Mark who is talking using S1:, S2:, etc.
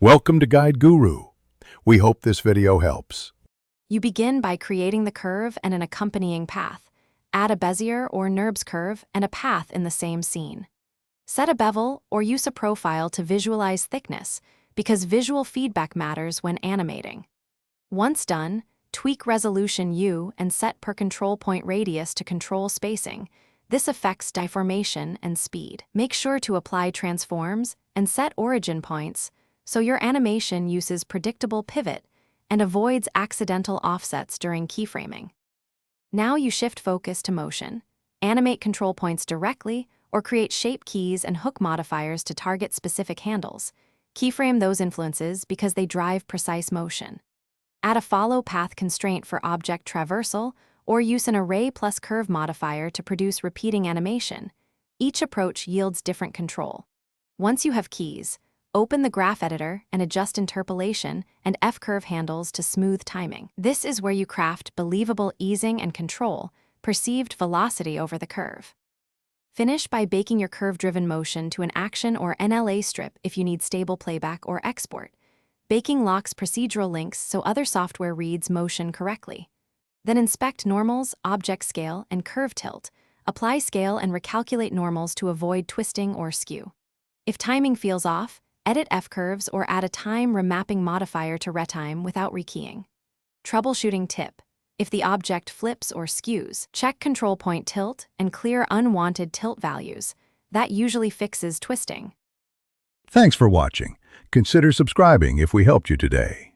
S1: Welcome to Guide Guru. We hope this video helps.
S2: You begin by creating the curve and an accompanying path. Add a Bezier or NURBS curve and a path in the same scene. Set a bevel or use a profile to visualize thickness, because visual feedback matters when animating. Once done, tweak resolution U and set per control point radius to control spacing. This affects deformation and speed. Make sure to apply transforms and set origin points so your animation uses predictable pivot and avoids accidental offsets during keyframing. Now you shift focus to motion. Animate control points directly or create shape keys and hook modifiers to target specific handles. Keyframe those influences because they drive precise motion. Add a follow path constraint for object traversal or use an array plus curve modifier to produce repeating animation. Each approach yields different control. Once you have keys, open the graph editor and adjust interpolation and F-curve handles to smooth timing. This is where you craft believable easing and control, perceived velocity over the curve. Finish by baking your curve-driven motion to an action or NLA strip if you need stable playback or export. Baking locks procedural links so other software reads motion correctly. Then inspect normals, object scale, and curve tilt. Apply scale and recalculate normals to avoid twisting or skew. If timing feels off, edit F-curves or add a time remapping modifier to retime without rekeying. Troubleshooting tip: if the object flips or skews, check control point tilt and clear unwanted tilt values. That usually fixes twisting.
S1: Thanks for watching. Consider subscribing if we helped you today.